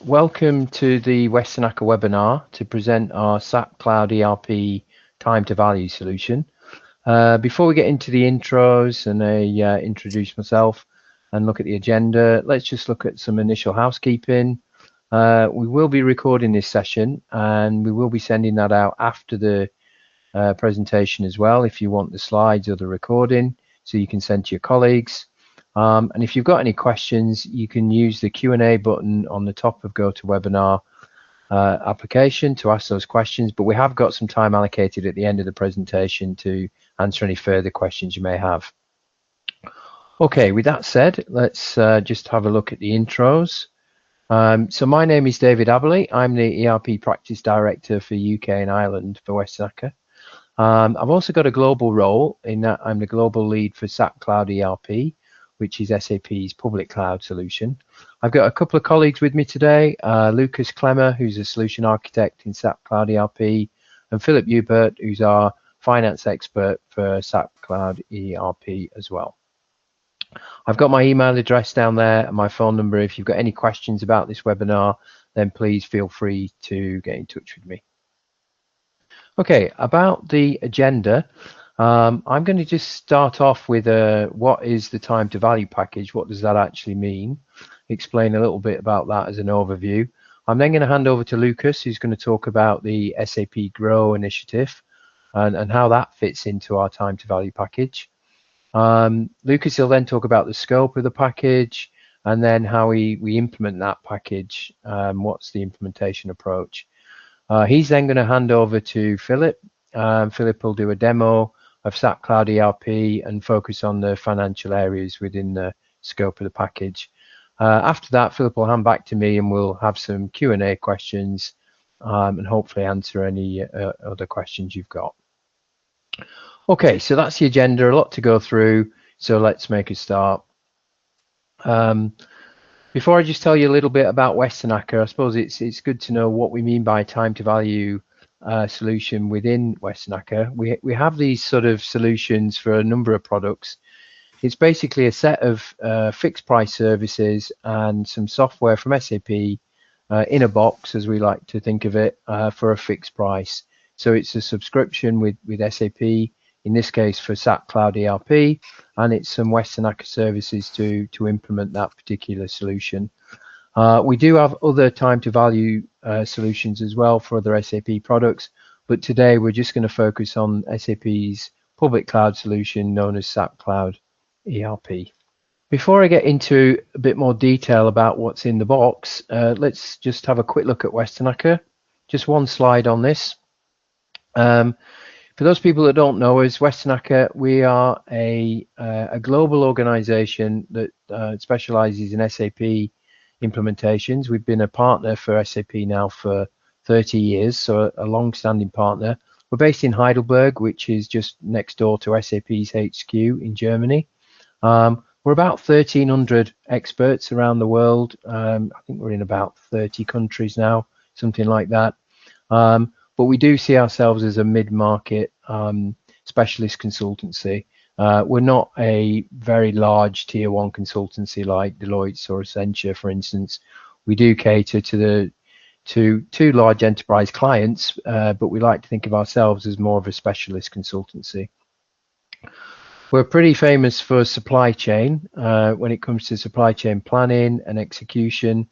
Welcome to the Westernacher webinar to present our SAP Cloud ERP time to value solution. Before we get into the intros and introduce myself and look at the agenda, let's just look at some initial housekeeping. We will be recording this session and we will be sending that out after the presentation as well if you want the slides or the recording, so you can send to your colleagues. And if you've got any questions, you can use the Q&A button on the top of GoToWebinar application to ask those questions, but we have got some time allocated at the end of the presentation to answer any further questions you may have. Okay, with that said, let's just have a look at the intros. So my name is David Abberley. I'm the ERP Practice Director for UK and Ireland for Westernacher. I've also got a global role in that I'm the global lead for SAP Cloud ERP, which is SAP's public cloud solution. I've got a couple of colleagues with me today, Lukas Klemmer, who's a solution architect in SAP Cloud ERP, and Philipp, who's our finance expert for SAP Cloud ERP as well. I've got my email address down there and my phone number. If you've got any questions about this webinar, then please feel free to get in touch with me. Okay, about the agenda. I'm going to just start off with what is the time to value package, what does that actually mean, explain a little bit about that as an overview. I'm then going to hand over to Lukas, who's going to talk about the SAP GROW initiative and how that fits into our time to value package. Lukas will then talk about the scope of the package and then how we implement that package, what's the implementation approach. He's then going to hand over to Philipp. Philipp will do a demo of SAP Cloud ERP and focus on the financial areas within the scope of the package. After that, Philipp will hand back to me and we'll have some Q&A questions and hopefully answer any other questions you've got. Okay, so that's the agenda, a lot to go through, so let's make a start. Before I just tell you a little bit about Westernacher, I suppose it's good to know what we mean by time to value solution within Westernacher. We have these sort of solutions for a number of products. It's basically a set of fixed price services and some software from SAP in a box, as we like to think of it, for a fixed price. So it's a subscription with SAP, in this case for SAP Cloud ERP, and it's some Westernacher services to implement that particular solution. We do have other time to value solutions as well for other SAP products, but today we're just going to focus on SAP's public cloud solution known as SAP Cloud ERP. Before I get into a bit more detail about what's in the box, let's just have a quick look at Westernacher. Just one slide on this. For those people that don't know us, Westernacher, we are a global organization that specializes in SAP implementations. We've been a partner for SAP now for 30 years, so a long-standing partner. We're based in Heidelberg, which is just next door to SAP's HQ in Germany. We're about 1,300 experts around the world. I think we're in about 30 countries now, something like that. But we do see ourselves as a mid-market specialist consultancy. We're not a very large tier one consultancy like Deloitte or Accenture, for instance. We do cater to two large enterprise clients, but we like to think of ourselves as more of a specialist consultancy. We're pretty famous for supply chain. When it comes to supply chain planning and execution,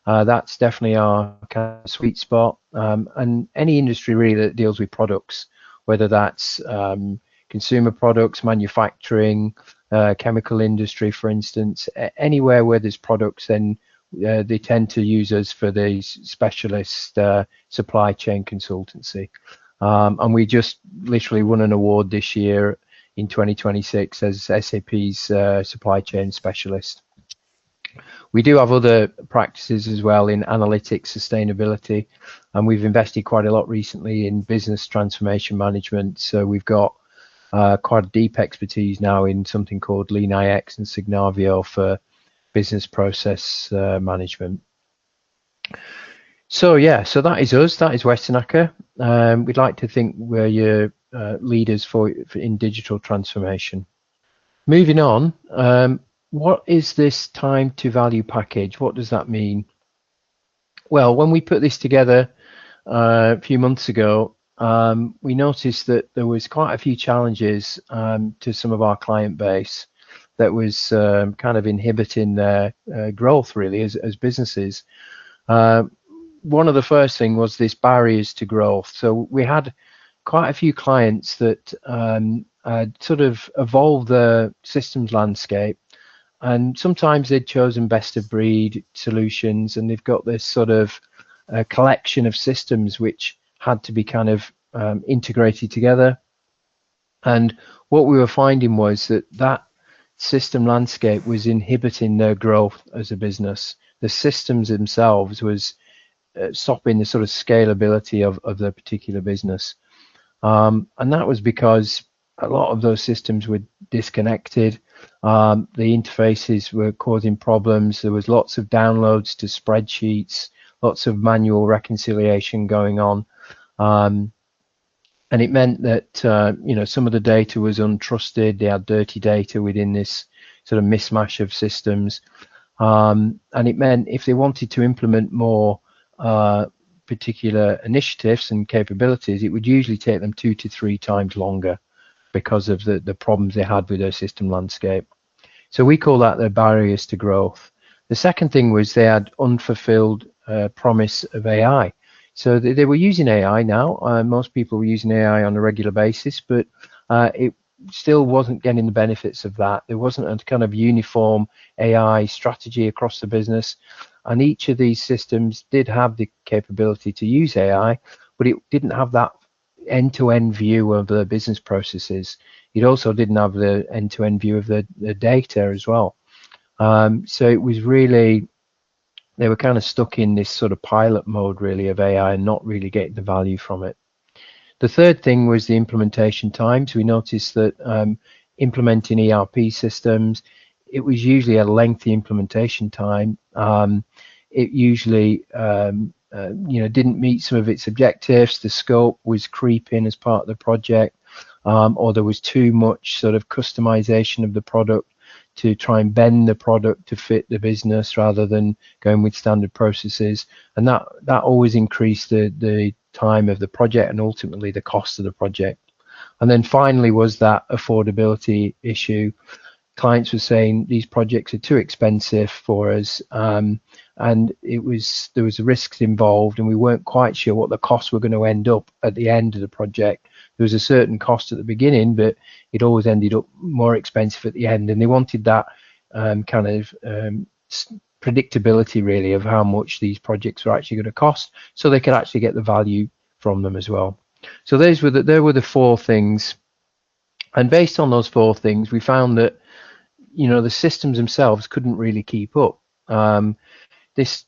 that's definitely our kind of sweet spot. And any industry really that deals with products, whether that's consumer products, manufacturing, chemical industry, for instance, anywhere where there's products, then they tend to use us for these specialist supply chain consultancy. And we just literally won an award this year in 2026 as SAP's supply chain specialist. We do have other practices as well in analytics, sustainability, and we've invested quite a lot recently in business transformation management. So we've got quite a deep expertise now in something called Lean IX and Signavio for business process management. So yeah, so that is us, that is Westernacher. We'd like to think we're your leaders for in digital transformation. Moving on, what is this time to value package? What does that mean? Well, when we put this together a few months ago, we noticed that there was quite a few challenges to some of our client base that was kind of inhibiting their growth really as businesses. One of the first thing was this barriers to growth. So we had quite a few clients that sort of evolved the systems landscape, and sometimes they'd chosen best of breed solutions, and they've got this sort of collection of systems which had to be kind of integrated together. And what we were finding was that system landscape was inhibiting their growth as a business. The systems themselves was stopping the sort of scalability of the particular business. And that was because a lot of those systems were disconnected. The interfaces were causing problems. There was lots of downloads to spreadsheets, lots of manual reconciliation going on. And it meant that, you know, some of the data was untrusted. They had dirty data within this sort of mismatch of systems. And it meant if they wanted to implement more particular initiatives and capabilities, it would usually take them 2 to 3 times longer because of the problems they had with their system landscape. So we call that the barriers to growth. The second thing was they had unfulfilled promise of AI. So they were using AI now. Most people were using AI on a regular basis, but it still wasn't getting the benefits of that. There wasn't a kind of uniform AI strategy across the business. And each of these systems did have the capability to use AI, but it didn't have that end-to-end view of the business processes. It also didn't have the end-to-end view of the data as well. So it was really, they were kind of stuck in this sort of pilot mode really of AI and not really getting the value from it. The third thing was the implementation times. We noticed that implementing ERP systems, it was usually a lengthy implementation time. It usually you know, didn't meet some of its objectives. The scope was creeping as part of the project, or there was too much sort of customization of the product to try and bend the product to fit the business rather than going with standard processes. And that always increased the time of the project and ultimately the cost of the project. And then finally was that affordability issue. Clients were saying these projects are too expensive for us, and there was risks involved, and we weren't quite sure what the costs were going to end up at the end of the project. There was a certain cost at the beginning, but it always ended up more expensive at the end, and they wanted that kind of predictability really of how much these projects were actually going to cost, so they could actually get the value from them as well. So there were the 4 things, and based on those 4 things, we found that, you know, the systems themselves couldn't really keep up.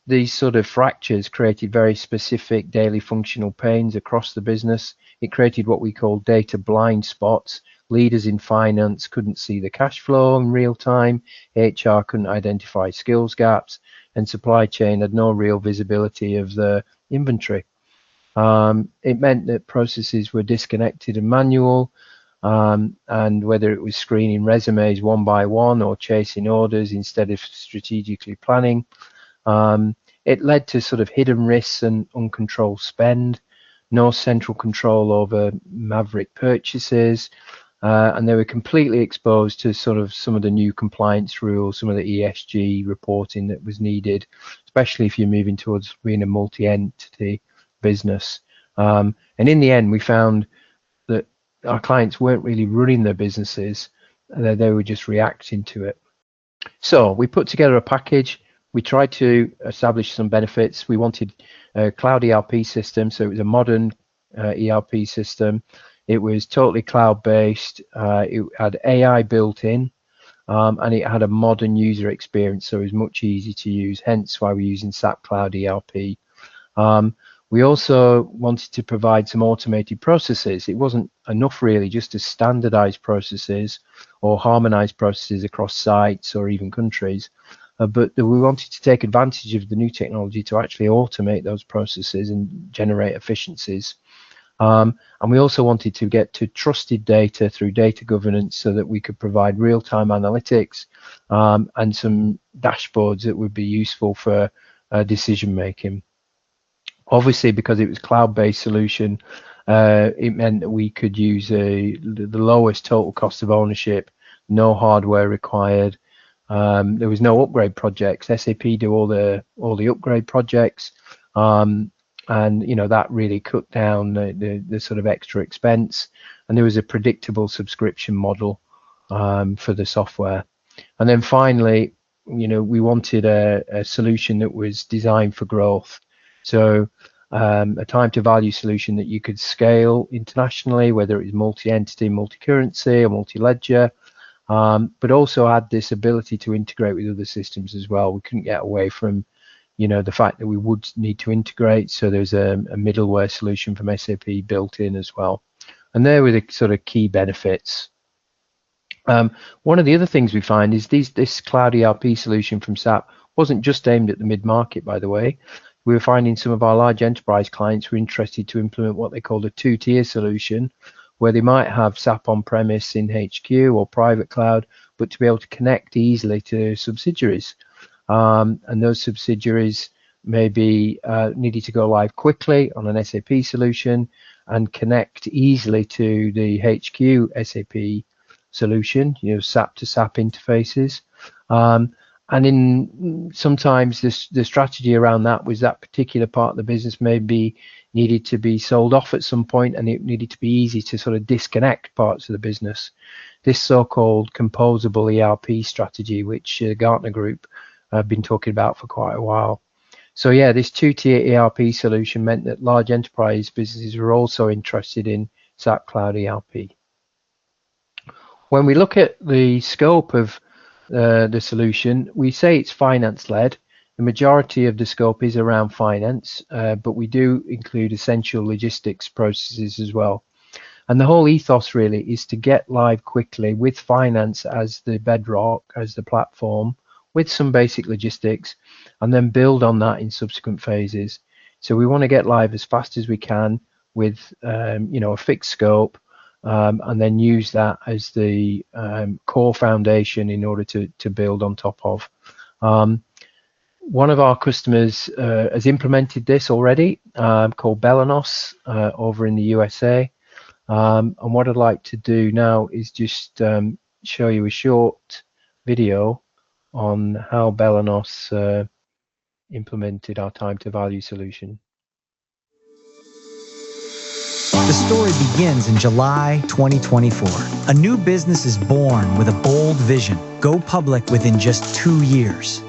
These sort of fractures created very specific daily functional pains across the business. It created what we call data blind spots. Leaders in finance couldn't see the cash flow in real time. HR couldn't identify skills gaps, and supply chain had no real visibility of the inventory. It meant that processes were disconnected and manual. And whether it was screening resumes one by one or chasing orders instead of strategically planning, it led to sort of hidden risks and uncontrolled spend, no central control over maverick purchases, and they were completely exposed to sort of some of the new compliance rules, some of the ESG reporting that was needed, especially if you're moving towards being a multi-entity business. And in the end, we found that our clients weren't really running their businesses, they were just reacting to it. So we put together a package. We tried to establish some benefits. We wanted a cloud ERP system, so it was a modern ERP system. It was totally cloud-based. It had AI built in, and it had a modern user experience, so it was much easier to use, hence why we're using SAP Cloud ERP. We also wanted to provide some automated processes. It wasn't enough really just to standardize processes or harmonize processes across sites or even countries, but we wanted to take advantage of the new technology to actually automate those processes and generate efficiencies. And we also wanted to get to trusted data through data governance so that we could provide real-time analytics and some dashboards that would be useful for decision making. Obviously, because it was cloud-based solution, it meant that we could use the lowest total cost of ownership, no hardware required. There was no upgrade projects. SAP do all the upgrade projects, and that really cut down the sort of extra expense. And there was a predictable subscription model for the software. And then finally, we wanted a solution that was designed for growth. So a time to value solution that you could scale internationally, whether it was multi-entity, multi-currency, or multi-ledger, but also had this ability to integrate with other systems as well. We couldn't get away from, the fact that we would need to integrate. So there's a middleware solution from SAP built in as well. And there were the sort of key benefits. One of the other things we find is this cloud ERP solution from SAP wasn't just aimed at the mid-market, by the way. We were finding some of our large enterprise clients were interested to implement what they called a two-tier solution, where they might have SAP on-premise in HQ or private cloud, but to be able to connect easily to subsidiaries. And those subsidiaries maybe needed to go live quickly on an SAP solution and connect easily to the HQ SAP solution, SAP to SAP interfaces. And sometimes the strategy around that was that particular part of the business maybe needed to be sold off at some point, and it needed to be easy to sort of disconnect parts of the business. This so-called composable ERP strategy, which Gartner Group have been talking about for quite a while. So yeah, this two-tier ERP solution meant that large enterprise businesses were also interested in SAP Cloud ERP. When we look at the scope of the solution, we say it's finance-led. The majority of the scope is around finance, but we do include essential logistics processes as well. And the whole ethos really is to get live quickly with finance as the bedrock, as the platform, with some basic logistics, and then build on that in subsequent phases. So we want to get live as fast as we can with a fixed scope, and then use that as the core foundation in order to build on top of. One of our customers has implemented this already, called Belenos, over in the USA. And what I'd like to do now is just show you a short video on how Belenos implemented our time to value solution. The story begins in July 2024. A new business is born with a bold vision. Go public within just 2 years.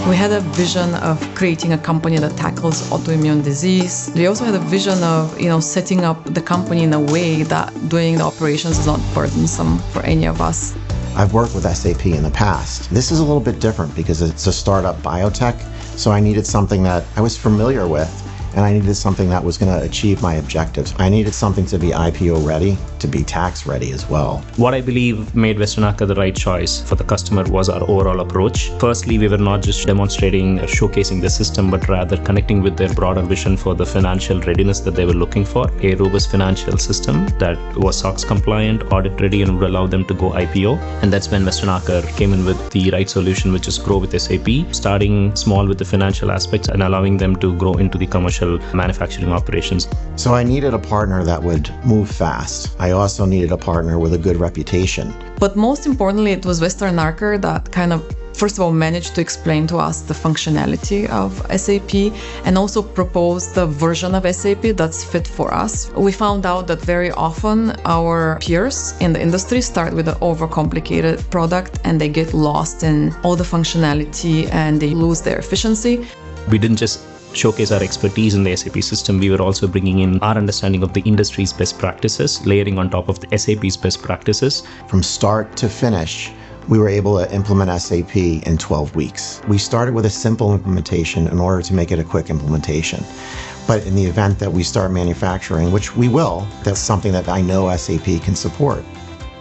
We had a vision of creating a company that tackles autoimmune disease. We also had a vision of, setting up the company in a way that doing the operations is not burdensome for any of us. I've worked with SAP in the past. This is a little bit different because it's a startup biotech, so I needed something that I was familiar with, and I needed something that was going to achieve my objectives. I needed something to be IPO ready, to be tax ready as well. What I believe made Westernacher the right choice for the customer was our overall approach. Firstly, we were not just demonstrating or showcasing the system, but rather connecting with their broader vision for the financial readiness that they were looking for. A robust financial system that was SOX compliant, audit ready, and would allow them to go IPO. And that's when Westernacher came in with the right solution, which is GROW with SAP, starting small with the financial aspects and allowing them to grow into the commercial manufacturing operations. So I needed a partner that would move fast. I also needed a partner with a good reputation. But most importantly, it was Westernacher that kind of, first of all, managed to explain to us the functionality of SAP and also propose the version of SAP that's fit for us. We found out that very often our peers in the industry start with an overcomplicated product and they get lost in all the functionality and they lose their efficiency. We didn't just showcase our expertise in the SAP system, we were also bringing in our understanding of the industry's best practices, layering on top of the SAP's best practices. From start to finish, we were able to implement SAP in 12 weeks. We started with a simple implementation in order to make it a quick implementation. But in the event that we start manufacturing, which we will, that's something that I know SAP can support.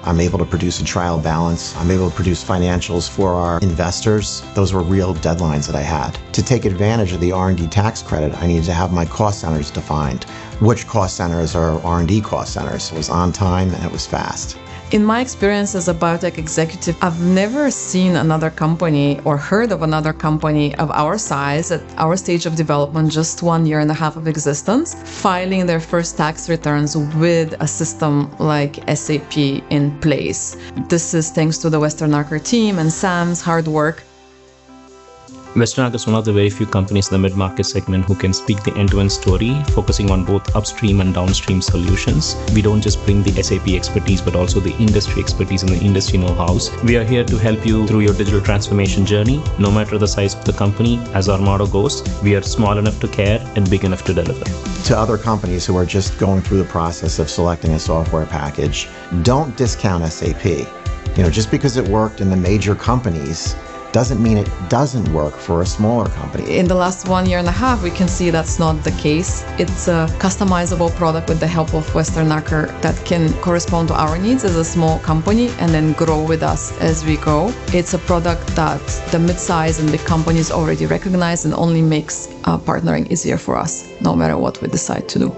I'm able to produce a trial balance. I'm able to produce financials for our investors. Those were real deadlines that I had. To take advantage of the R&D tax credit, I needed to have my cost centers defined. Which cost centers are R&D cost centers? It was on time and it was fast. In my experience as a biotech executive, I've never seen another company or heard of another company of our size at our stage of development, just 1.5 years of existence, filing their first tax returns with a system like SAP in place. This is thanks to the Westernacher team and Sam's hard work. Westernacher is one of the very few companies in the mid-market segment who can speak the end-to-end story, focusing on both upstream and downstream solutions. We don't just bring the SAP expertise, but also the industry expertise and the industry know-hows. We are here to help you through your digital transformation journey, no matter the size of the company. As our motto goes, we are small enough to care and big enough to deliver. To other companies who are just going through the process of selecting a software package, don't discount SAP. Just because it worked in the major companies doesn't mean it doesn't work for a smaller company. In the last 1.5 years, we can see that's not the case. It's a customizable product with the help of Westernacher that can correspond to our needs as a small company and then grow with us as we go. It's a product that the mid-size and big companies already recognize and only makes partnering easier for us, no matter what we decide to do.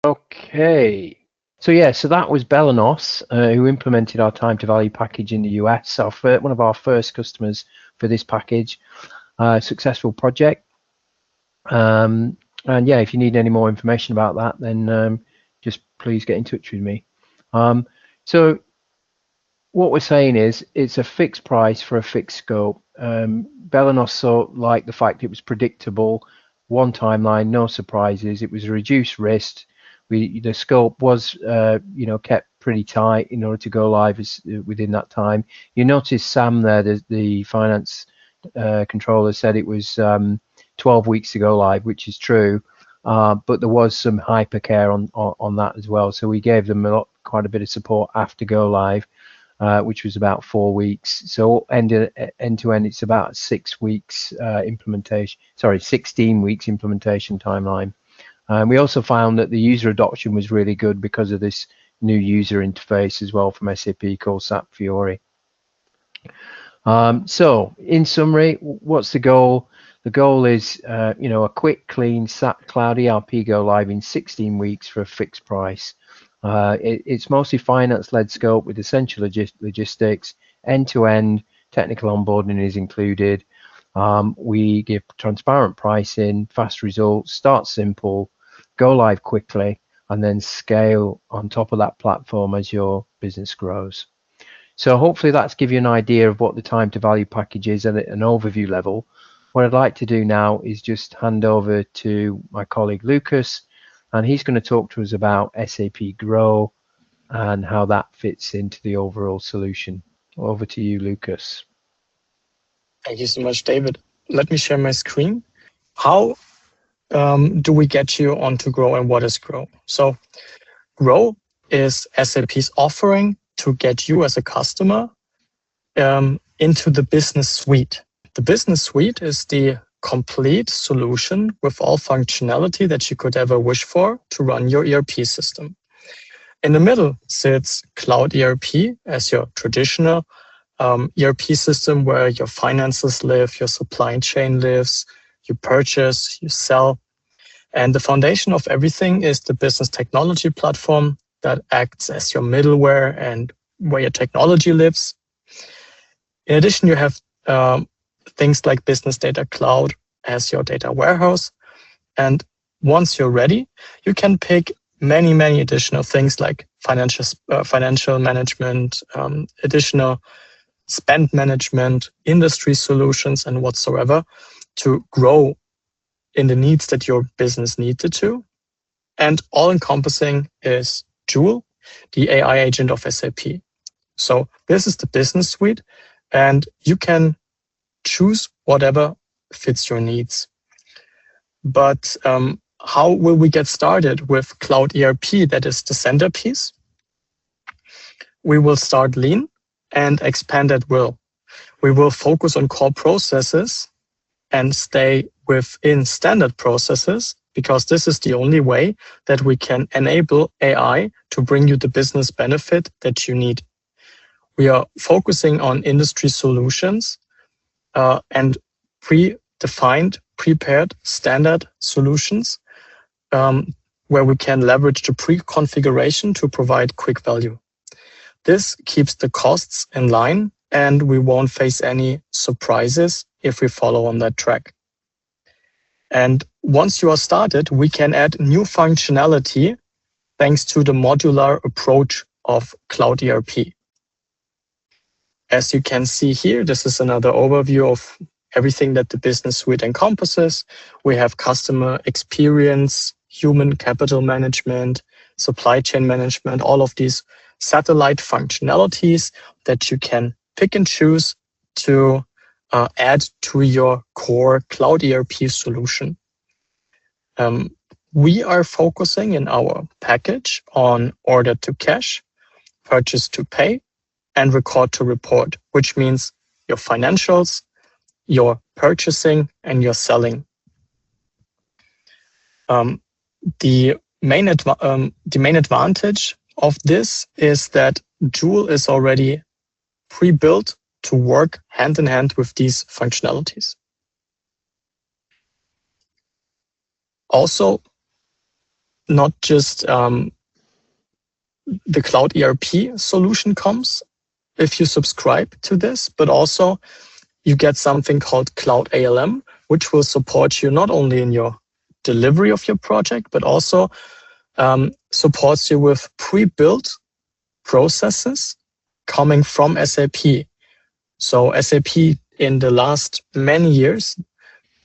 Okay. So that was Belenos, who implemented our time to value package in the US. One of our first customers for this package. Successful project. And if you need any more information about that, then just please get in touch with me. So what we're saying is it's a fixed price for a fixed scope. Belenos liked the fact it was predictable, one timeline, no surprises. It was a reduced risk. The scope was, kept pretty tight in order to go live within that time. You notice Sam there, the finance controller, said it was 12 weeks to go live, which is true, but there was some hypercare on that as well. So we gave them quite a bit of support after go live, which was about 4 weeks. So end to end, it's about 6 weeks implementation. Sorry, 16 weeks implementation timeline. We also found that the user adoption was really good because of this new user interface as well from SAP called SAP Fiori. So in summary, what's the goal? The goal is, a quick, clean SAP Cloud ERP go live in 16 weeks for a fixed price. It's mostly finance-led scope with essential logistics, end-to-end technical onboarding is included. We give transparent pricing, fast results, start simple, go live quickly, and then scale on top of that platform as your business grows. So hopefully that's give you an idea of what the time to value package is at an overview level. What I'd like to do now is just hand over to my colleague Lukas, and he's going to talk to us about SAP GROW and how that fits into the overall solution. Over to you, Lukas. Thank you so much, David. Let me share my screen. How do we get you onto GROW, and what is GROW? So GROW is SAP's offering to get you as a customer into the business suite. The business suite is the complete solution with all functionality that you could ever wish for to run your ERP system. In the middle sits Cloud ERP as your traditional ERP system where your finances live, your supply chain lives, you purchase, you sell. And the foundation of everything is the business technology platform that acts as your middleware and where your technology lives. In addition, you have things like Business Data Cloud as your data warehouse. And once you're ready, you can pick many, many additional things like financial management, additional spend management, industry solutions, and whatsoever to grow in the needs that your business needed to. And all encompassing is Joule, the AI agent of SAP. So this is the business suite, and you can choose whatever fits your needs. But how will we get started with Cloud ERP? That is the centerpiece. We will start lean and expand at will. We will focus on core processes and stay within standard processes, because this is the only way that we can enable AI to bring you the business benefit that you need. We are focusing on industry solutions and defined, prepared, standard solutions where we can leverage the pre-configuration to provide quick value. This keeps the costs in line, and we won't face any surprises if we follow on that track. And once you are started, we can add new functionality thanks to the modular approach of Cloud ERP. As you can see here, this is another overview of everything that the business suite encompasses. We have customer experience, human capital management, supply chain management, all of these satellite functionalities that you can pick and choose to add to your core Cloud ERP solution. We are focusing in our package on order to cash, purchase to pay, and record to report, which means your financials, your purchasing, and your selling. The main advantage of this is that Joule is already pre-built to work hand in hand with these functionalities. Also, not just the Cloud ERP solution comes if you subscribe to this, but also you get something called Cloud ALM, which will support you not only in your delivery of your project, but also supports you with pre-built processes coming from SAP. So SAP in the last many years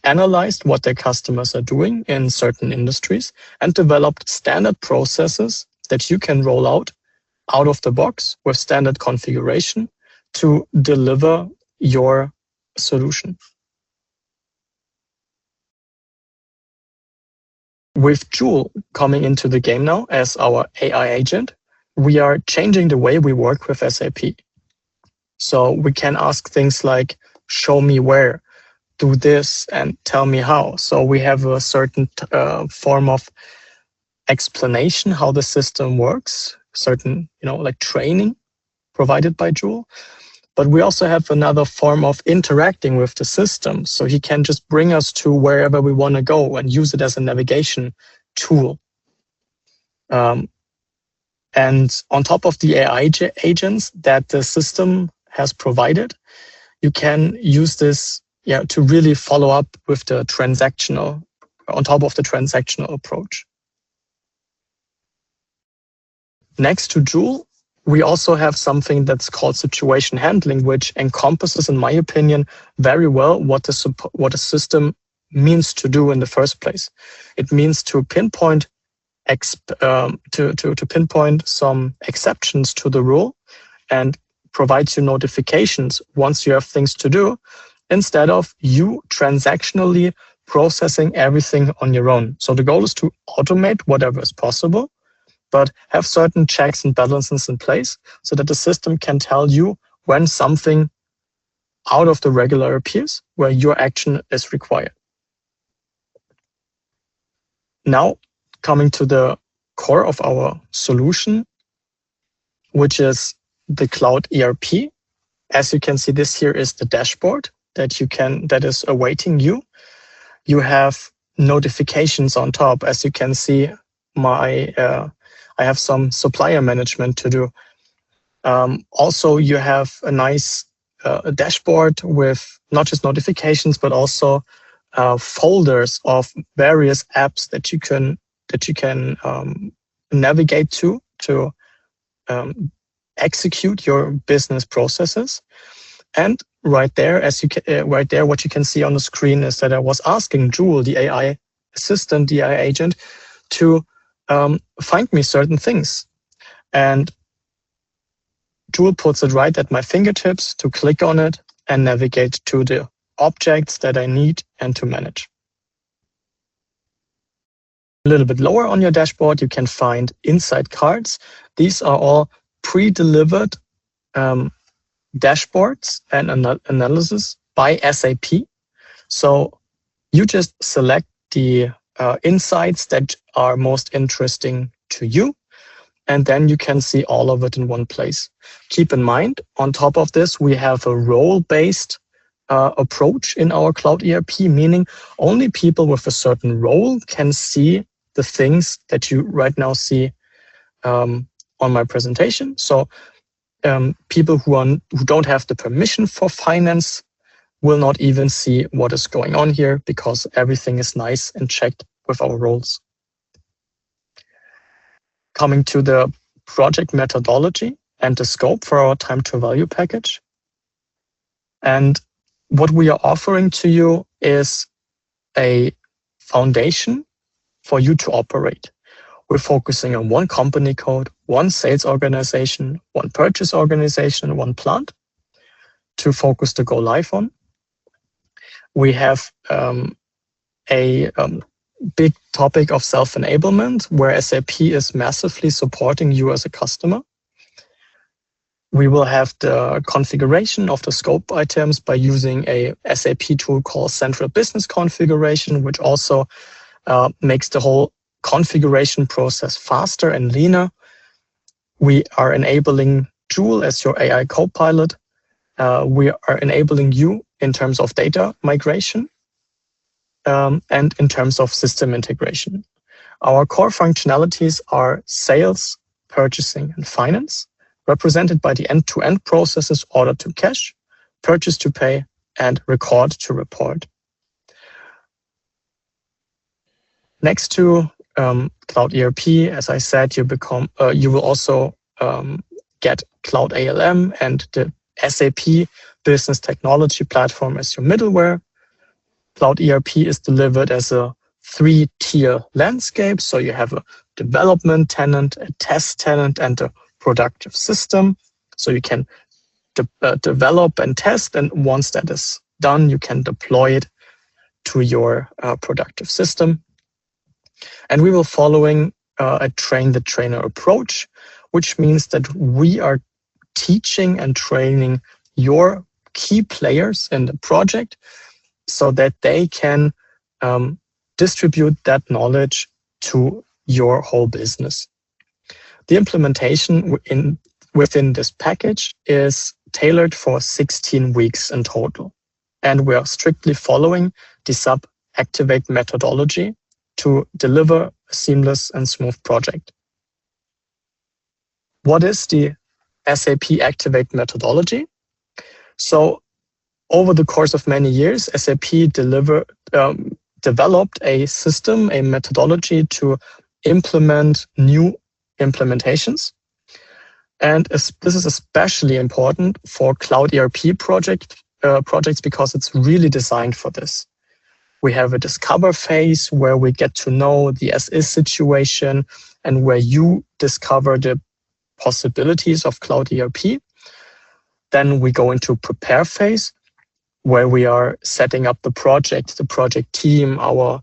analyzed what their customers are doing in certain industries and developed standard processes that you can roll out of the box with standard configuration to deliver your solution. With Joule coming into the game now as our AI agent, we are changing the way we work with SAP. So we can ask things like, show me where, do this, and tell me how. So we have a certain form of explanation how the system works, certain, like training provided by Joule. But we also have another form of interacting with the system. So he can just bring us to wherever we want to go and use it as a navigation tool. And on top of the AI agents that the system has provided, you can use this to really follow up with the transactional, on top of the transactional approach. Next to Joule, we also have something that's called situation handling, which encompasses, in my opinion, very well what a system means to do in the first place. It means to pinpoint pinpoint some exceptions to the rule and provides you notifications once you have things to do, instead of you transactionally processing everything on your own. So the goal is to automate whatever is possible, but have certain checks and balances in place so that the system can tell you when something out of the regular appears, where your action is required. Now, coming to the core of our solution, which is the Cloud ERP. As you can see, this here is the dashboard that is awaiting you. You have notifications on top. As you can see, I have some supplier management to do. Also, you have a nice dashboard with not just notifications, but also folders of various apps that you can navigate to execute your business processes. And right there, what you can see on the screen is that I was asking Joule, the AI assistant, the AI agent, to find me certain things. And Joule puts it right at my fingertips to click on it and navigate to the objects that I need and to manage. A little bit lower on your dashboard, you can find insight cards. These are all pre-delivered dashboards and analysis by SAP. So you just select the insights that are most interesting to you, and then you can see all of it in one place. Keep in mind, on top of this, we have a role-based approach in our cloud ERP, meaning only people with a certain role can see the things that you right now see on my presentation. So people who don't have the permission for finance will not even see what is going on here, because everything is nice and checked with our roles. Coming to the project methodology and the scope for our time to value package. And what we are offering to you is a foundation for you to operate. We're focusing on one company code, one sales organization, one purchase organization, one plant to focus the go live on. We have a big topic of self-enablement, where SAP is massively supporting you as a customer. We will have the configuration of the scope items by using a SAP tool called Central Business Configuration, which also makes the whole configuration process faster and leaner. We are enabling Joule as your AI co-pilot. We are enabling you in terms of data migration and in terms of system integration. Our core functionalities are sales, purchasing, and finance, represented by the end-to-end processes: order to cash, purchase to pay, and record to report. Next to Cloud ERP, as I said, you will also get Cloud ALM and the SAP Business Technology Platform as your middleware. Cloud ERP is delivered as a 3-tier landscape. So you have a development tenant, a test tenant, and a productive system. So you can develop and test, and once that is done, you can deploy it to your productive system. And we will following a train the trainer approach, which means that we are teaching and training your key players in the project so that they can distribute that knowledge to your whole business. The implementation within this package is tailored for 16 weeks in total. And we are strictly following the SAP Activate methodology to deliver a seamless and smooth project. What is the SAP Activate methodology? So over the course of many years, SAP developed a system, a methodology to implement new implementations. And this is especially important for Cloud ERP projects because it's really designed for this. We have a discover phase where we get to know the as-is situation and where you discover the possibilities of Cloud ERP. Then we go into prepare phase, where we are setting up the project team, how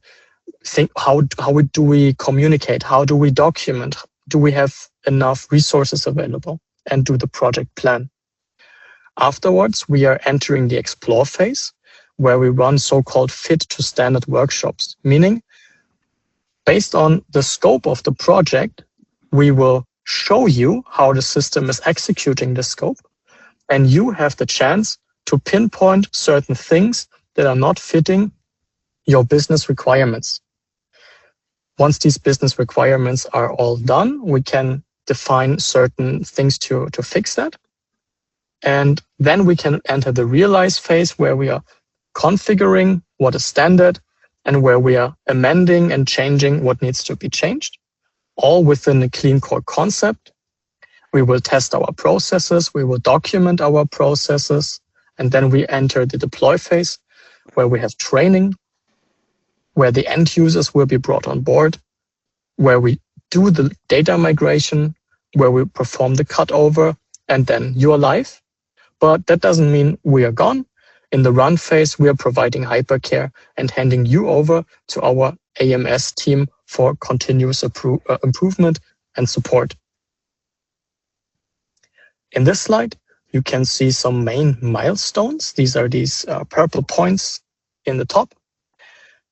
do we communicate? How do we document? Do we have enough resources available? And do the project plan. Afterwards, we are entering the explore phase, where we run so-called fit to standard workshops, meaning based on the scope of the project, we will show you how the system is executing the scope, and you have the chance to pinpoint certain things that are not fitting your business requirements. Once these business requirements are all done, we can define certain things to fix that. And then we can enter the realize phase, where we are configuring what is standard and where we are amending and changing what needs to be changed, all within the clean core concept. We will test our processes, we will document our processes, and then we enter the deploy phase, where we have training, where the end users will be brought on board, where we do the data migration, where we perform the cutover, and then you are live. But that doesn't mean we are gone. In the run phase, we are providing hypercare and handing you over to our AMS team for continuous improvement and support. In this slide, you can see some main milestones. These are these purple points in the top.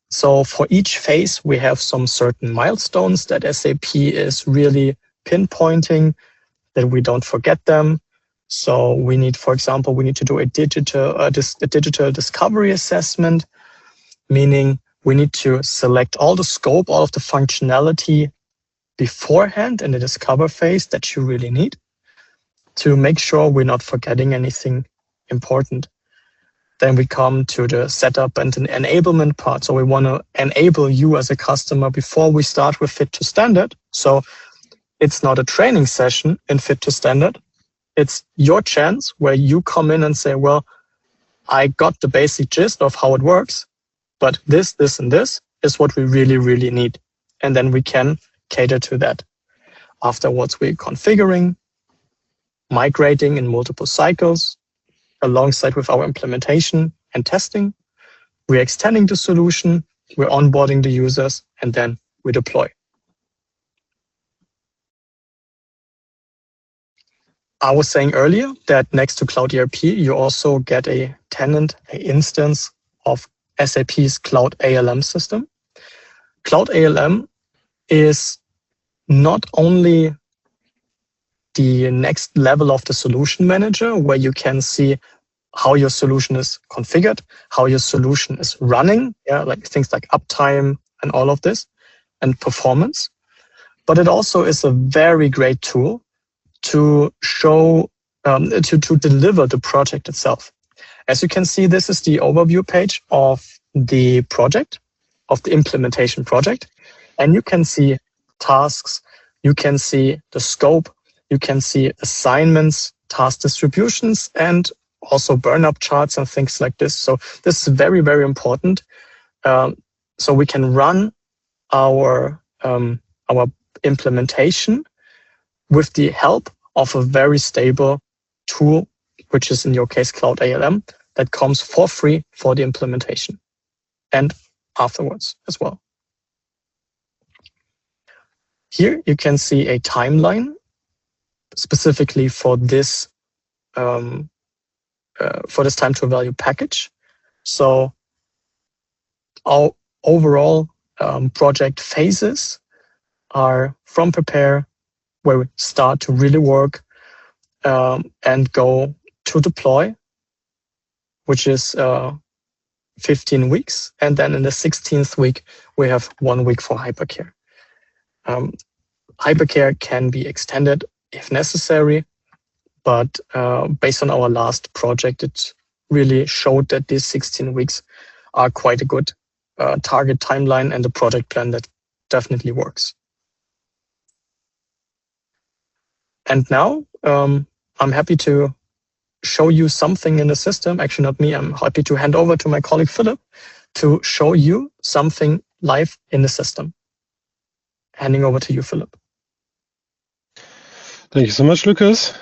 So for each phase, we have some certain milestones that SAP is really pinpointing, that we don't forget them. So we need, for example, we need to do a digital discovery assessment, meaning we need to select all the scope, all of the functionality beforehand in the discover phase that you really need to make sure we're not forgetting anything important. Then we come to the setup and an enablement part. So we want to enable you as a customer before we start with fit to standard. So it's not a training session in fit to standard. It's your chance where you come in and say, well, I got the basic gist of how it works, but this, and this is what we really, really need. And then we can cater to that. Afterwards, we're configuring, migrating in multiple cycles, alongside with our implementation and testing. We're extending the solution, we're onboarding the users, and then we deploy. I was saying earlier that next to Cloud ERP, you also get a tenant, an instance of SAP's Cloud ALM system. Cloud ALM is not only the next level of the solution manager, where you can see how your solution is configured, how your solution is running, like things like uptime and all of this, and performance. But it also is a very great tool to show, to deliver the project itself. As you can see, this is the overview page of the project, of the implementation project. And you can see tasks, you can see the scope, you can see assignments, task distributions, and also burn-up charts and things like this. So this is very, very important. So we can run our implementation with the help of a very stable tool, which is in your case Cloud ALM, that comes for free for the implementation and afterwards as well. Here you can see a timeline specifically for this time to value package. So our overall project phases are from prepare, where we start to really work, and go to deploy, which is 15 weeks. And then in the 16th week, we have 1 week for hypercare. Hypercare can be extended if necessary, but based on our last project, it really showed that these 16 weeks are quite a good target timeline and a project plan that definitely works. And now I'm happy to show you something in the system. Actually, not me. I'm happy to hand over to my colleague Philipp to show you something live in the system. Handing over to you, Philipp. Thank you so much, Lukas.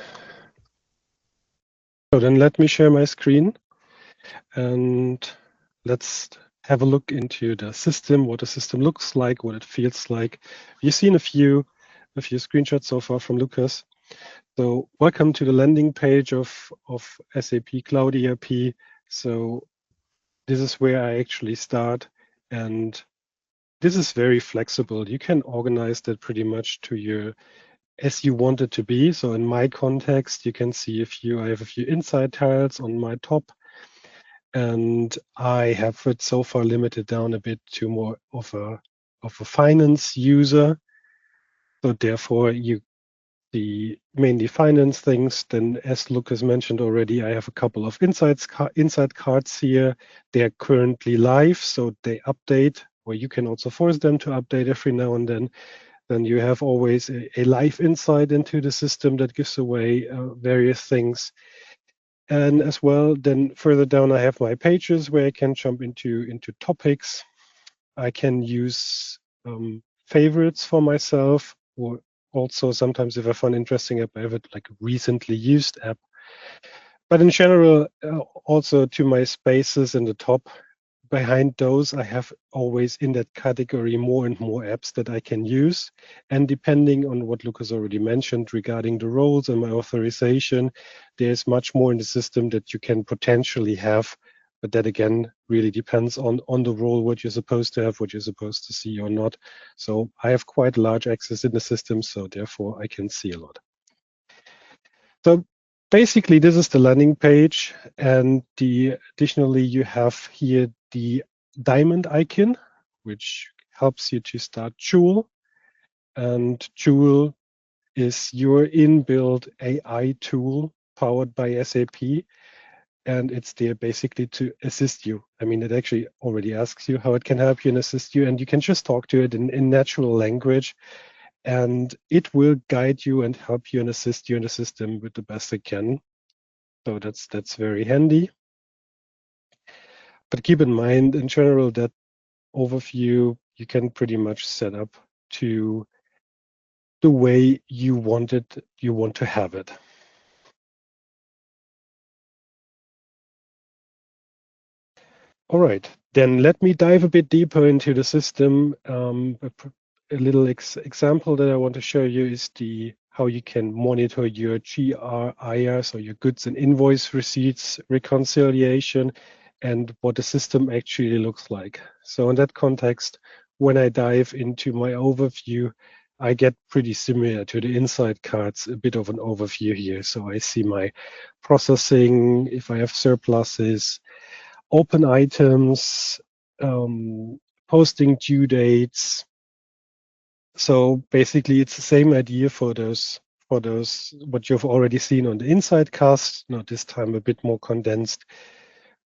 So then let me share my screen and let's have a look into the system, what the system looks like, what it feels like. You've seen a few screenshots so far from Lukas. So welcome to the landing page of SAP Cloud ERP. So this is where I actually start, and this is very flexible. You can organize that pretty much to as you want it to be. So in my context, you can see I have a few inside tiles on my top, and I have it so far limited down a bit to more of a finance user. So therefore, you see mainly finance things. Then, as Lukas mentioned already, I have a couple of inside cards here. They're currently live, so they update, or you can also force them to update every now and then. Then you have always a live insight into the system that gives away various things. And as well, then further down, I have my pages where I can jump into topics. I can use favorites for myself, or also sometimes if I find interesting app, I have it like a recently used app. But in general, also to my spaces in the top, behind those, I have always in that category more and more apps that I can use. And depending on what Lukas already mentioned regarding the roles and my authorization, there's much more in the system that you can potentially have. But that again really depends on the role, what you're supposed to have, what you're supposed to see or not. So I have quite large access in the system, so therefore I can see a lot. So basically, this is the landing page, and additionally you have here the diamond icon, which helps you to start Joule. And Joule is your inbuilt AI tool powered by SAP, and it's there basically to assist you. I mean, it actually already asks you how it can help you and assist you, and you can just talk to it in natural language, and it will guide you and help you and assist you in the system with the best it can. So that's very handy. But keep in mind, in general, that overview you can pretty much set up to the way you want to have it. All right, then let me dive a bit deeper into the system. A little example that I want to show you is how you can monitor your GRIR, so your goods and invoice receipts reconciliation, and what the system actually looks like. So in that context, when I dive into my overview, I get pretty similar to the inside cards, a bit of an overview here. So I see my processing, if I have surpluses, open items, posting due dates. So basically, it's the same idea for those what you've already seen on the inside cast. Now this time a bit more condensed,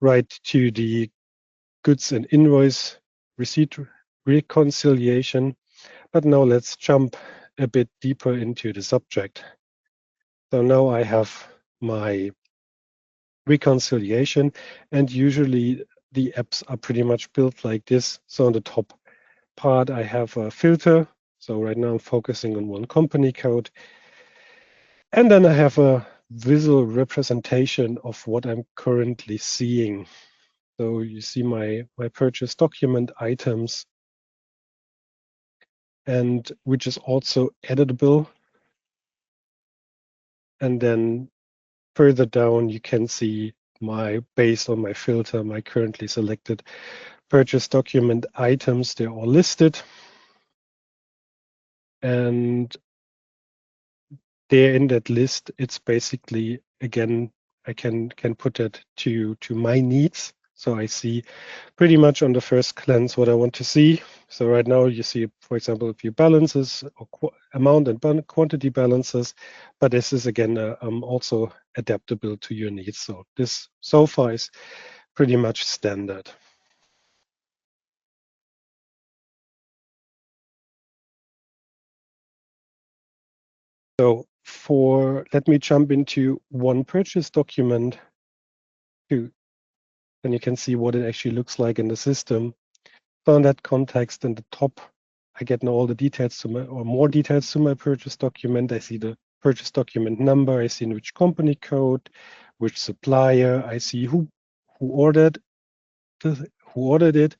right to the goods and invoice receipt reconciliation. But now let's jump a bit deeper into the subject. So now I have my reconciliation, and usually the apps are pretty much built like this. So on the top part, I have a filter. So right now I'm focusing on one company code. And then I have a visual representation of what I'm currently seeing. So you see my purchase document items, and which is also editable. And then further down, you can see based on my filter, my currently selected purchase document items. They're all listed. And there in that list, it's basically, again, I can put it to my needs. So I see pretty much on the first glance what I want to see. So right now you see, for example, a few balances, or amount and quantity balances, but this is again also adaptable to your needs. So this so far is pretty much standard. So let me jump into one purchase document too. And you can see what it actually looks like in the system. So in that context, in the top, I get now all the details more details to my purchase document. I see the purchase document number. I see in which company code, which supplier. I see who ordered it.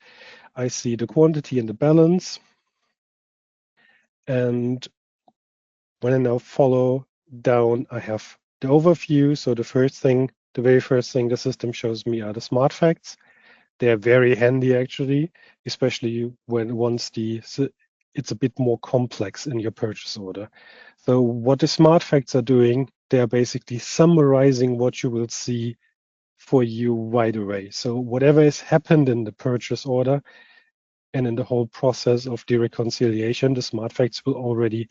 I see the quantity and the balance. And when I now follow down, I have the overview. So the very first thing the system shows me are the smart facts. They're very handy actually, especially once it's a bit more complex in your purchase order. So what the smart facts are doing, they're basically summarizing what you will see for you right away. So whatever has happened in the purchase order and in the whole process of the reconciliation, the smart facts will already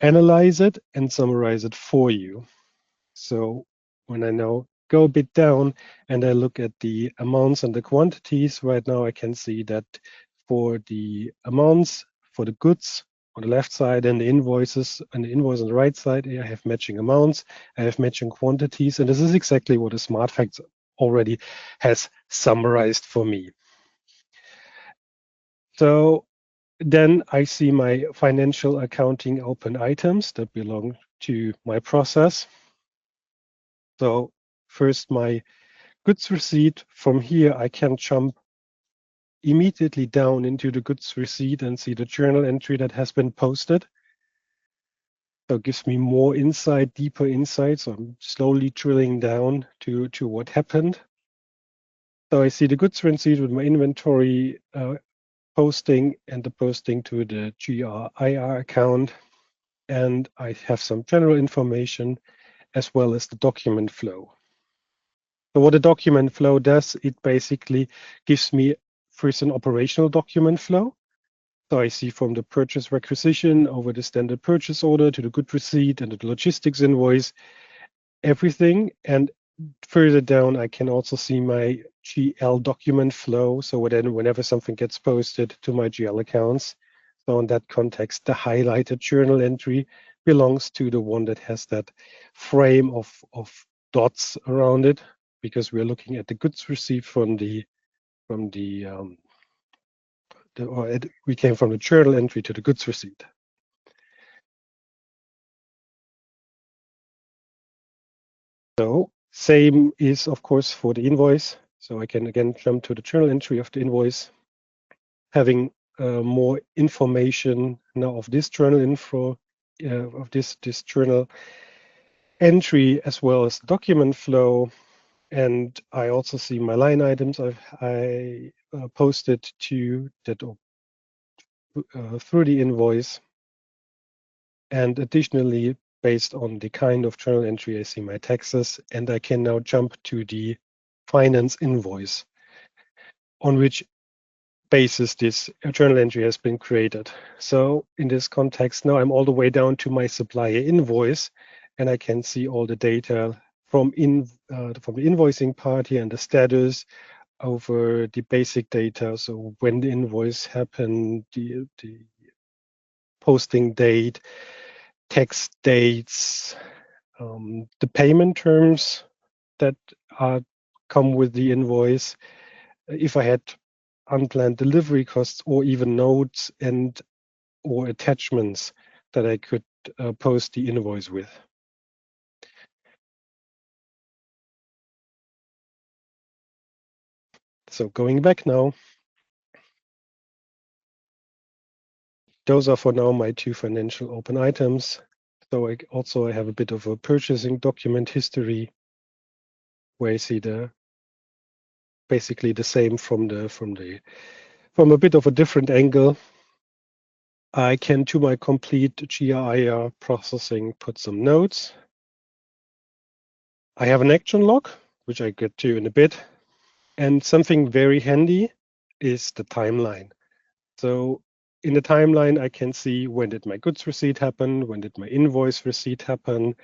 analyze it and summarize it for you. So when I now go a bit down and I look at the amounts and the quantities, right now I can see that for the amounts, for the goods on the left side and the invoice on the right side, I have matching amounts, I have matching quantities, and this is exactly what the smart facts already has summarized for me. So then I see my financial accounting open items that belong to my process. So first my goods receipt. From here, I can jump immediately down into the goods receipt and see the journal entry that has been posted. So it gives me more insight, deeper insight. So I'm slowly drilling down to what happened. So I see the goods receipt with my inventory posting and the posting to the GRIR account. And I have some general information. as well as the document flow. So what a document flow does, it basically gives me first an operational document flow. So I see from the purchase requisition over the standard purchase order to the good receipt and the logistics invoice, everything. And further down, I can also see my GL document flow. So then whenever something gets posted to my GL accounts, so in that context, the highlighted journal entry belongs to the one that has that frame of dots around it, because we're looking at the goods received we came from the journal entry to the goods receipt. So same is, of course, for the invoice. So I can again jump to the journal entry of the invoice, having more information now of this journal info, of this journal entry, as well as document flow. And I also see my line items I posted to that through the invoice. And additionally, based on the kind of journal entry, I see my taxes, and I can now jump to the finance invoice on which basis this journal entry has been created. So in this context, now I'm all the way down to my supplier invoice, and I can see all the data from the invoicing party and the status over the basic data. So when the invoice happened, the posting date, tax dates, the payment terms that come with the invoice, if I had unplanned delivery costs, or even notes and or attachments that I could post the invoice with. So going back now, those are for now my two financial open items. So I have a bit of a purchasing document history where I see basically the same from a bit of a different angle. I can, to my complete GRIR processing, put some notes. I have an action log, which I get to in a bit. And something very handy is the timeline. So in the timeline, I can see when did my goods receipt happen, when did my invoice receipt happen,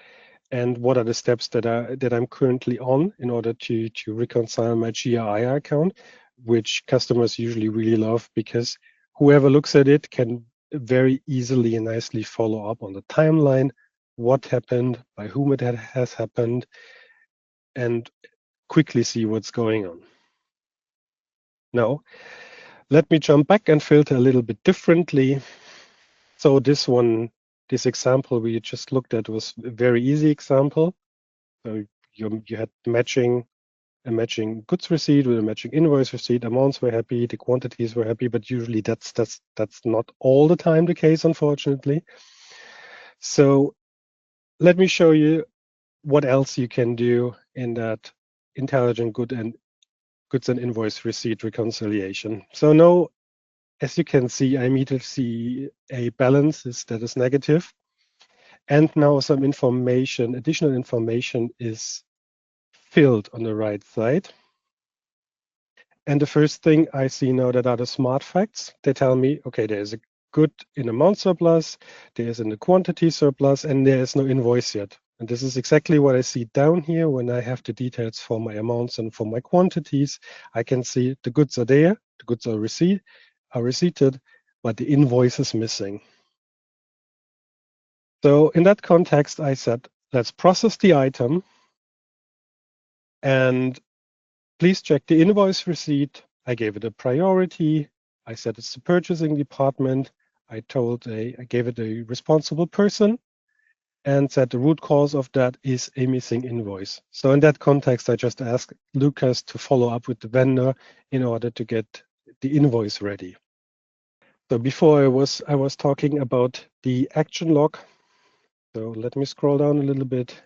and what are the steps that I'm currently on in order to reconcile my GRIR account, which customers usually really love, because whoever looks at it can very easily and nicely follow up on the timeline, what happened, by whom it has happened, and quickly see what's going on. Now, let me jump back and filter a little bit differently. So this this example we just looked at was a very easy example. So you had a matching goods receipt with a matching invoice receipt. Amounts were happy, the quantities were happy, but usually that's not all the time the case, unfortunately. So let me show you what else you can do in that intelligent goods and invoice receipt reconciliation. So now, as you can see, I immediately see a balance that is negative. And now some information, additional information is filled on the right side. And the first thing I see now that are the smart facts. They tell me, okay, there's a good in amount surplus, there's in the quantity surplus, and there is no invoice yet. And this is exactly what I see down here when I have the details for my amounts and for my quantities. I can see the goods are there, the goods are receipted, but the invoice is missing. So in that context, I said, let's process the item and please check the invoice receipt. I gave it a priority. I said it's the purchasing department. I gave it a responsible person and said the root cause of that is a missing invoice. So in that context, I just asked Lukas to follow up with the vendor in order to get the invoice ready. So before I was talking about the action log. So let me scroll down a little bit.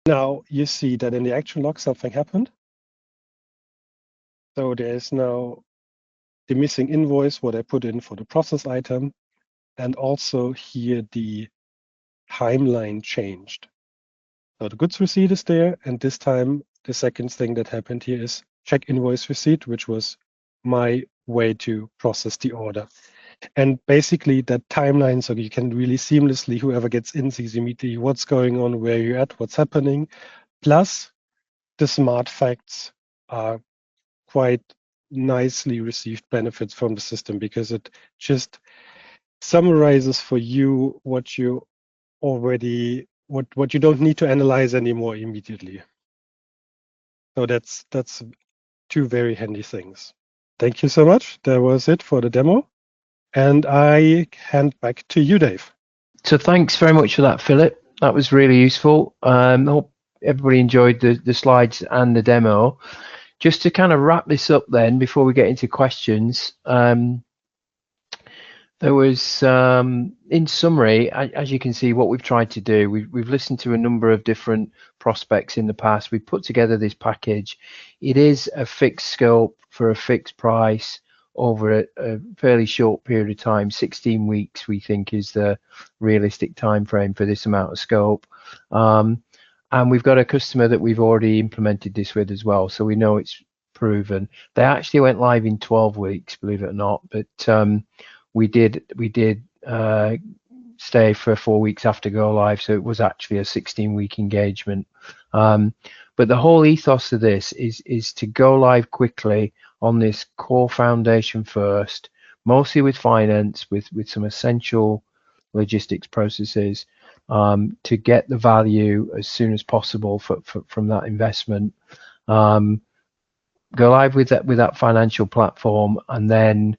Now you see that in the action log something happened. So there is now the missing invoice, what I put in for the process item. and also here the timeline changed. So the goods receipt is there, and this time the second thing that happened here is check invoice receipt, which was my way to process the order. And basically that timeline, so you can really seamlessly, whoever gets in sees immediately what's going on, where you're at, what's happening. Plus the smart facts are quite nicely received benefits from the system, because it just summarizes for you what you already, what you don't need to analyze anymore immediately. So that's two very handy things. Thank you so much. That was it for the demo. And I hand back to you, Dave. So thanks very much for that, Philip. That was really useful. I hope everybody enjoyed the slides and the demo. Just to kind of wrap this up then, before we get into questions, there was, in summary, as you can see, what we've tried to do, we've listened to a number of different prospects in the past. We've put together this package. It is a fixed scope for a fixed price over a fairly short period of time. 16 weeks, we think, is the realistic time frame for this amount of scope. And we've got a customer that we've already implemented this with as well, so we know it's proven. They actually went live in 12 weeks, believe it or not, but we did stay for 4 weeks after go live, so it was actually a 16-week engagement. But the whole ethos of this is to go live quickly on this core foundation first, mostly with finance, with some essential logistics processes, to get the value as soon as possible from that investment. Go live with that financial platform, and then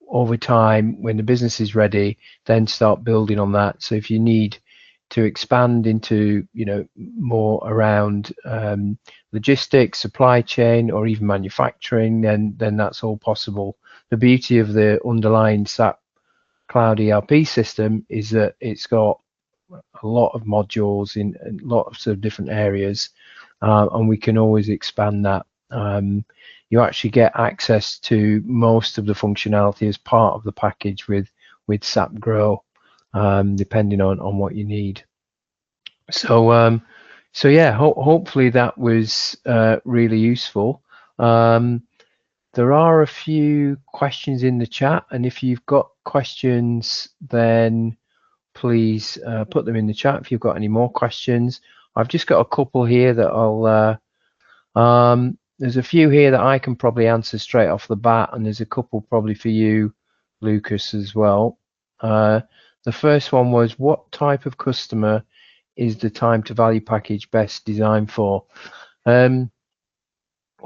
over time, when the business is ready, then start building on that. So if you need to expand into, more around logistics, supply chain, or even manufacturing, then that's all possible. The beauty of the underlying SAP Cloud ERP system is that it's got a lot of modules in lots of different areas, and we can always expand that. You actually get access to most of the functionality as part of the package with SAP GROW, depending on what you need. So yeah, hopefully that was really useful. There are a few questions in the chat, and if you've got questions, then please put them in the chat if you've got any more questions. I've just got a couple here that I'll there's a few here that I can probably answer straight off the bat, and there's a couple probably for you, Lukas, as well. The first one was, what type of customer is the time to value package best designed for? Well,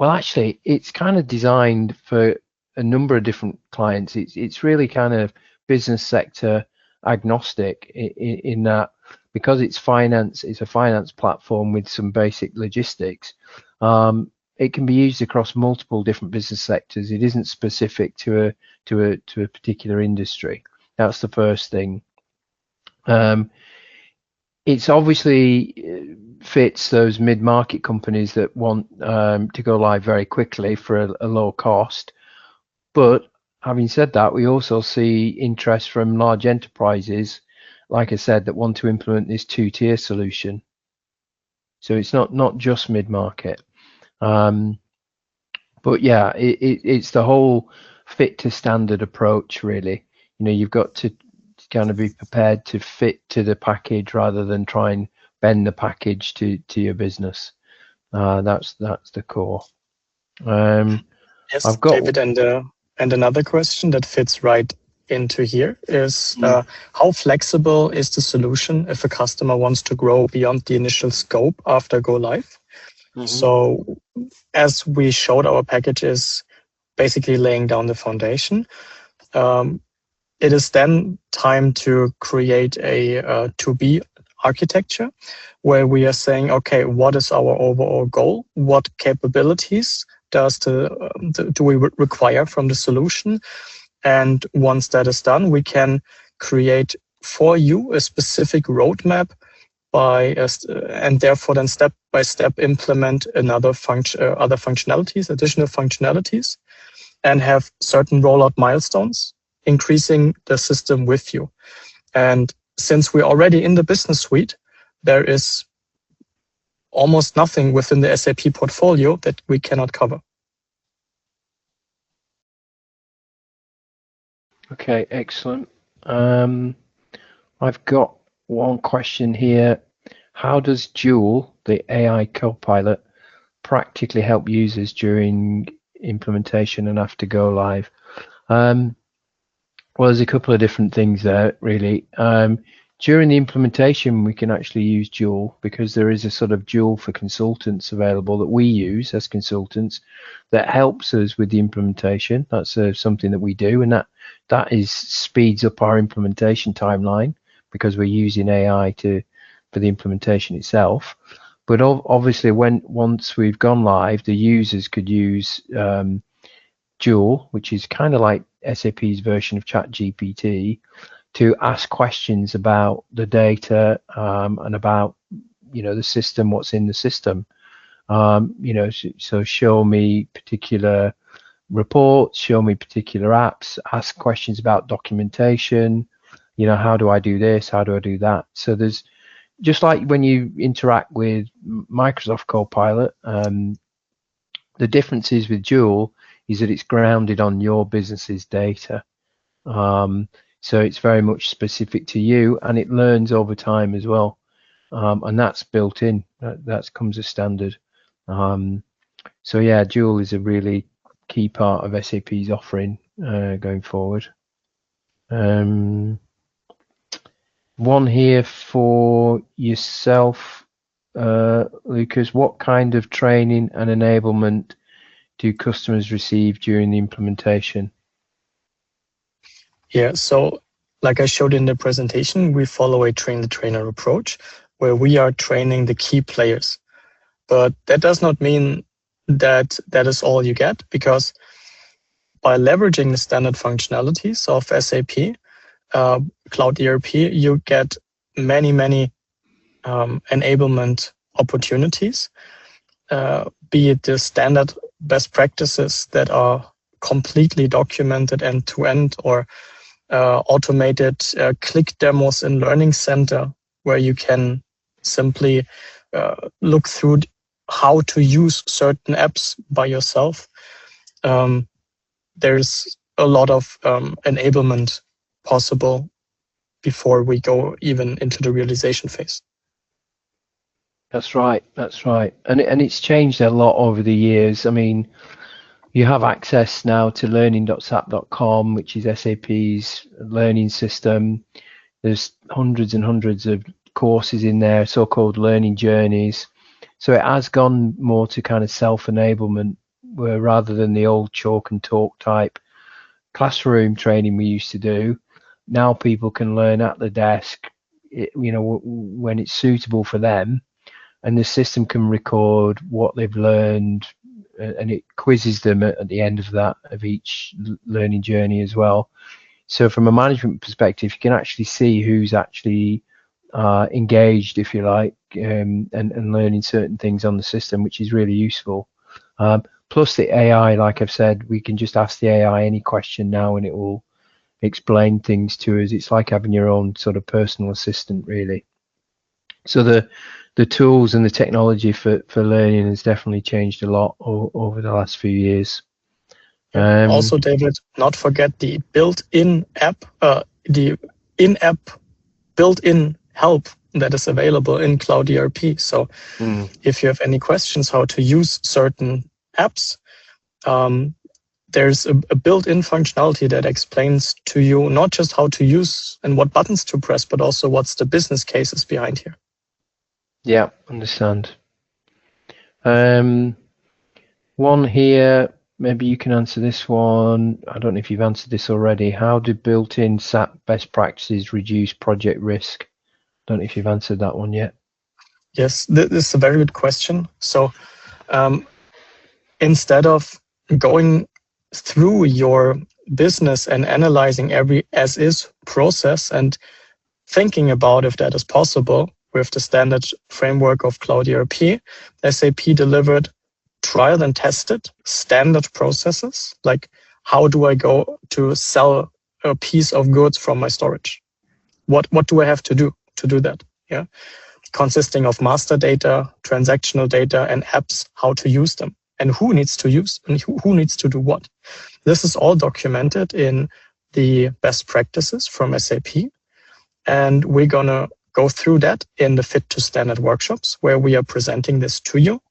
actually, it's kind of designed for a number of different clients. It's really kind of business sector agnostic in that, because it's finance, it's a finance platform with some basic logistics. It can be used across multiple different business sectors. It isn't specific to a particular industry. That's the first thing. It's obviously fits those mid-market companies that want to go live very quickly for a low cost. But having said that, we also see interest from large enterprises, like I said, that want to implement this two-tier solution. So it's not just mid-market. But yeah, it's the whole fit to standard approach, really. You've got to kind of be prepared to fit to the package rather than try and bend the package to your business. That's the core. Yes, I've got David, and another question that fits right into here is how flexible is the solution if a customer wants to grow beyond the initial scope after go live? Mm-hmm. So as we showed, our package is basically laying down the foundation. It is then time to create a to-be architecture where we are saying, okay, what is our overall goal? What capabilities do we require from the solution? And once that is done, we can create for you a specific roadmap and therefore then step by step implement other functionalities, additional functionalities, and have certain rollout milestones increasing the system with you. And since we're already in the business suite, there is almost nothing within the SAP portfolio that we cannot cover. Okay, excellent. I've got one question here. How does Joule, the AI Copilot, practically help users during implementation and after go live? Well, there's a couple of different things there, really. During the implementation, we can actually use Joule because there is a sort of Joule for consultants available that we use as consultants that helps us with the implementation. That's something that we do, and that speeds up our implementation timeline because we're using AI for the implementation itself. But obviously, once we've gone live, the users could use Joule, which is kind of like SAP's version of ChatGPT, to ask questions about the data and about the system, what's in the system. So show me particular reports, show me particular apps, ask questions about documentation. How do I do this? How do I do that? So there's just like when you interact with Microsoft Copilot, the difference is with Joule is that it's grounded on your business's data. So it's very much specific to you, and it learns over time as well. And that's built in. That comes as standard. So yeah, Joule is a really key part of SAP's offering going forward. One here for yourself, Lukas. What kind of training and enablement do customers receive during the implementation? Yeah, so like I showed in the presentation, we follow a train-the-trainer approach where we are training the key players. But that does not mean that that is all you get, because by leveraging the standard functionalities of SAP Cloud ERP, you get many enablement opportunities, be it the standard best practices that are completely documented end-to-end, or automated click demos in Learning Center, where you can simply look through how to use certain apps by yourself. There's a lot of enablement possible before we go even into the realization phase. That's right. And it's changed a lot over the years. I mean, you have access now to learning.sap.com, which is SAP's learning system. There's hundreds and hundreds of courses in there, so-called learning journeys. So it has gone more to kind of self-enablement, where rather than the old chalk and talk type classroom training we used to do, now people can learn at the desk, when it's suitable for them, and the system can record what they've learned, and it quizzes them at the end of each learning journey as well. So from a management perspective, you can actually see who's actually engaged, if you like, and learning certain things on the system, which is really useful. Plus the AI, like I've said, we can just ask the AI any question now and it will explain things to us. It's like having your own sort of personal assistant, really. So the tools and the technology for learning has definitely changed a lot over the last few years. Also, David, not forget the built-in app, the in-app built-in help that is available in Cloud ERP. So if you have any questions how to use certain apps, there's a built-in functionality that explains to you not just how to use and what buttons to press, but also what's the business cases behind here. Yeah, understand. One here, maybe you can answer this one. I don't know if you've answered this already. How do built-in SAP best practices reduce project risk? Don't know if you've answered that one yet. Yes, this is a very good question. So instead of going through your business and analyzing every as-is process and thinking about if that is possible, with the standard framework of Cloud ERP, SAP delivered tried and tested standard processes, like how do I go to sell a piece of goods from my storage. What do I have to do that? Yeah, consisting of master data, transactional data, and apps, how to use them, and who needs to use and who needs to do what. This is all documented in the best practices from SAP, and we're gonna go through that in the Fit to Standard workshops, where we are presenting this to you.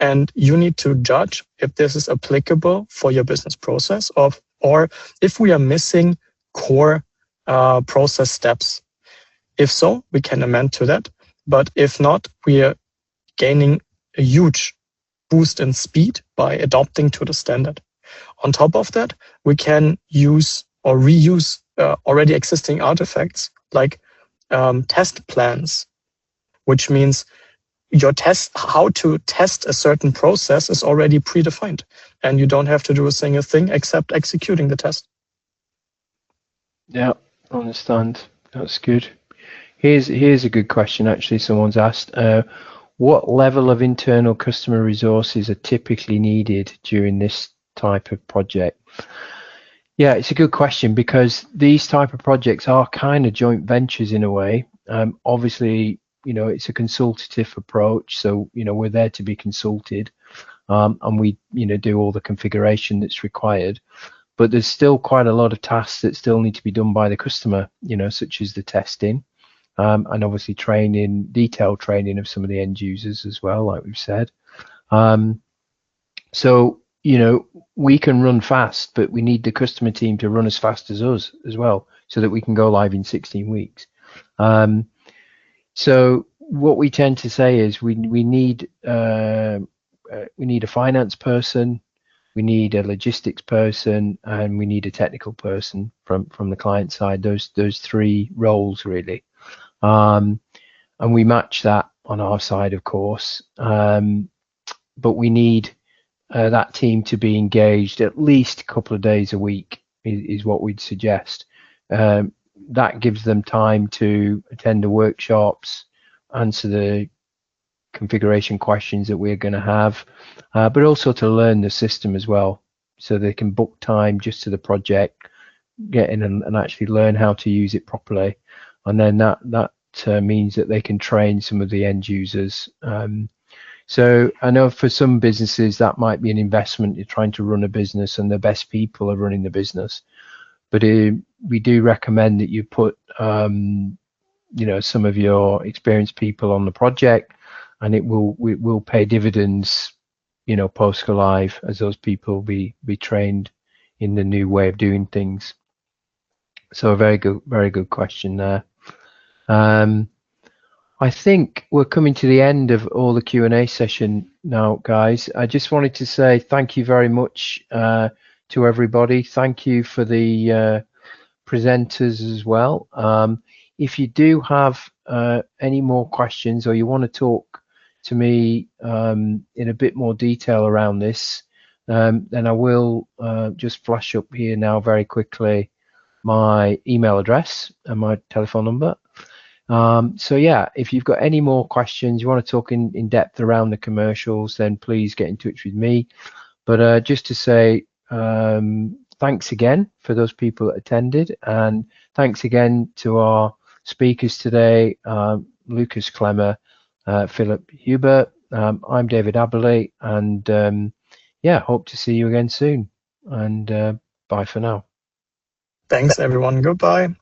And you need to judge if this is applicable for your business process, or if we are missing core process steps. If so, we can amend to that. But if not, we are gaining a huge boost in speed by adopting to the standard. On top of that, we can use or reuse already existing artifacts like test plans, which means your test, how to test a certain process is already predefined, and you don't have to do a single thing except executing the test. Yeah, understand. That's good. Here's a good question. Actually, someone's asked, what level of internal customer resources are typically needed during this type of project? Yeah, it's a good question, because these type of projects are kind of joint ventures in a way. Obviously, it's a consultative approach, so we're there to be consulted, and we do all the configuration that's required. But there's still quite a lot of tasks that still need to be done by the customer, such as the testing, and obviously detailed training of some of the end users as well, like we've said. So we can run fast, but we need the customer team to run as fast as us as well, so that we can go live in 16 weeks. So what we tend to say is we need a finance person, we need a logistics person, and we need a technical person from the client side. Those three roles really, and we match that on our side, of course. But we need that team to be engaged at least a couple of days a week is what we'd suggest. That gives them time to attend the workshops, answer the configuration questions that we're going to have, but also to learn the system as well, so they can book time just to the project, get in and actually learn how to use it properly. And then that means that they can train some of the end users. So I know for some businesses that might be an investment. You're trying to run a business and the best people are running the business. But we do recommend that you put some of your experienced people on the project, and it will pay dividends, post go live, as those people be trained in the new way of doing things. So a very good question there. I think we're coming to the end of all the Q&A session now, guys. I just wanted to say thank you very much to everybody. Thank you for the presenters as well. If you do have any more questions, or you want to talk to me in a bit more detail around this, then I will just flash up here now very quickly my email address and my telephone number. So yeah, if you've got any more questions, you want to talk in depth around the commercials, then please get in touch with me. But just to say thanks again for those people that attended, and thanks again to our speakers today, Lukas, Klemmer, Philipp, Huppert. I'm David Abberley, and yeah, hope to see you again soon, and bye for now. Thanks everyone, goodbye.